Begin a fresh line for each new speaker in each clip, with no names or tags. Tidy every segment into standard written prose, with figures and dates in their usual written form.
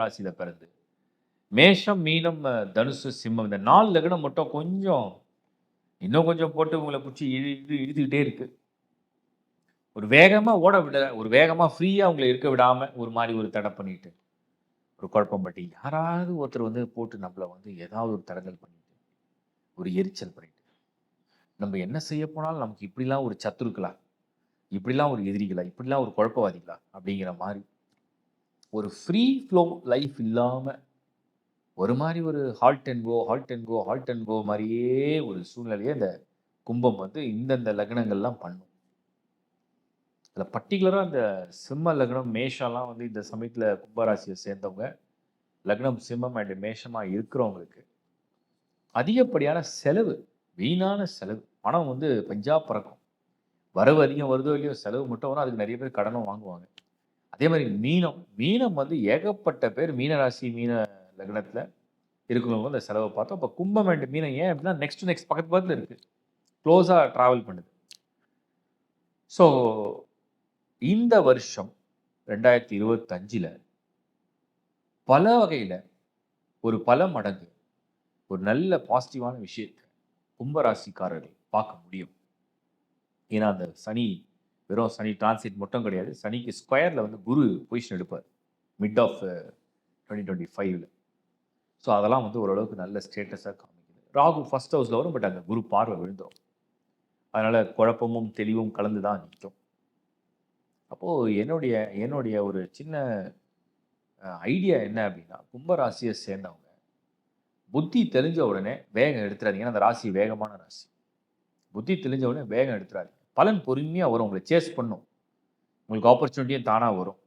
ராசியில பிறந்து மேஷம், மீனம், தனுசு, சிம்மம் இந்த 4 லக்னம் மட்டும் கொஞ்சம் இன்னும் கொஞ்சம் போட்டு உங்கள புடிச்சு இழுத்துக்கிட்டே இருக்கு. ஒரு வேகமா ஓட விடல. ஒரு வேகமா ஃப்ரீயா உங்கள இருக்க விடாம, ஒரு மாரி ஒரு தடை பண்ணிட்டு, ஒரு குழப்பம் பட்டி, யாராவது ஒருத்தர் வந்து போட்டு நம்மள வந்து ஏதாவது ஒரு தடங்கல் பண்ணிட்டு, ஒரு எரிச்சல் பண்ணிட்டு, நம்ம என்ன செய்ய போனாலும் நமக்கு இப்படிலாம் ஒரு சத்துருக்களா? இப்படிலாம் ஒரு எதிரிகளா? இப்படிலாம் ஒரு குழப்பவாதிகளா? அப்படிங்கிற மாரி ஒரு ஃப்ரீ ஃப்ளோ லைஃப் இல்லாம, ஒரு மாரி ஒரு halt and go, halt and go, halt and go மாரியே ஒரு சூழ்நிலைய இந்த கும்பம் வந்து இந்தந்த லக்னங்கள்லாம் பண்ணும். அதில பர்ட்டிகுலரா இந்த சிம்ம லக்னம், மேஷம்லாம் வந்து இந்த சமயத்தில கும்பராசிய சேர்ந்தவங்க, லக்னம் சிம்மம் அண்ட் மேஷமா இருக்கிறவங்களுக்கு, அதிகப்படியான செலவு, வீணான செலவு. பணம் வந்து பஞ்சா பறக்கும். வரவு அதிகம் வருதோ இல்லையோ, செலவு மட்டும் வரும். அதுக்கு நெறைய பேர் கடனும் வாங்குவாங்க. அதே மாரி மீனம், மீனம் வந்து ஏகப்பட்ட பேர் மீன ராசி, மீன லக்னத்தில இருக்கிறவங்க அந்த செலவ பார்த்தோம். அப்ப கும்பம் அண்ட் மீனம் ஏன் அப்படின்னா, நெக்ஸ்ட் டு நெக்ஸ்ட் பக்கத்து பக்கத்துல இருக்கு. குளோஸா டிராவல் பண்ணுது. ஸோ இந்த வருஷம் 2025ல பல வகையில, ஒரு பல மடங்கு, ஒரு நல்ல பாசிட்டிவான விஷயத்த கும்பராசிக்காரர்கள் பார்க்க முடியும். ஏன்னா, அந்த சனி வெறும் சனி டிரான்சிட் மட்டும் கிடையாது. சனிக்கு ஸ்கொயர்ல வந்து குரு பொசிஷன் எடுப்பார். மிட் ஆஃப் 2025ல. ஸோ அதெல்லாம் வந்து ஓரளவுக்கு நல்ல ஸ்டேட்டஸா காமிக்குது. ராகு ஃபர்ஸ்ட் ஹவுஸ்ல வரும். பட் அங்க குரு பார்வை விழுந்துரும். அதனால குழப்பமும், தெளிவும் கலந்து தான் நிக்கும். அப்போ என்னுடைய என்னுடைய ஒரு சின்ன ஐடியா என்ன அப்படின்னா, கும்ப ராசிய சேர்ந்தவங்க, புத்தி தெளிஞ்ச உடனே வேகம் எடுத்துறாதீங்க. ஏன்னா அந்த ராசி வேகமான ராசி. புத்தி தெளிஞ்ச உடனே வேகம் எடுத்துறாதீங்க. பலன் பொறுமையா வரும். உங்கள சேஸ் பண்ணும். உங்களுக்கு ஆப்பர்ச்சுனிட்டியும் தானா வரும்.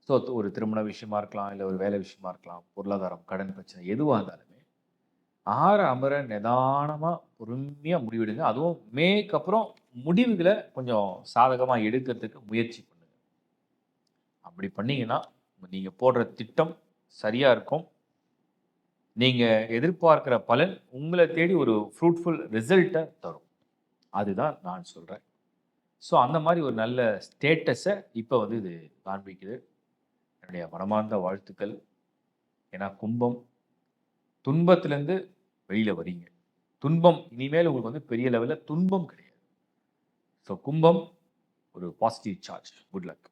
ஸோ ஒரு திருமண விஷயமா இருக்கலாம், இல்ல ஒரு வேலை விஷயமா இருக்கலாம், பொருளாதாரம், கடன் பிரச்சனை எதுவா இருந்தாலுமே, ஆற அமர நிதானமா, பொறுமையா முடிவெடுங்க. அதுவும் மேக்கு அப்புறம் முடிவுகள கொஞ்சம் சாதகமா எடுக்கிறதுக்கு முயற்சி பண்ணுங்க. அப்படி பண்ணீங்கன்னா, நீங்க போடுற திட்டம் சரியா இருக்கும். நீங்க எதிர்பார்க்கிற பலன் உங்கள தேடி ஒரு ஃப்ரூட்ஃபுல் ரிசல்ட்ட தரும். அதுதான் நான் சொல்றேன். ஸோ அந்த மாரி ஒரு நல்ல ஸ்டேட்டஸ இப்ப வந்து இது காண்பிக்குது. என்னுடைய மனமார்ந்த வாழ்த்துக்கள். ஏன்னா கும்பம் துன்பத்திலிருந்து வெளியில வரீங்க. துன்பம் இனிமேல் உங்களுக்கு வந்து பெரிய லெவல்ல துன்பம் கிடையாது. ஸோ கும்பம் ஒரு பாசிட்டிவ் சார்ஜ். Good luck.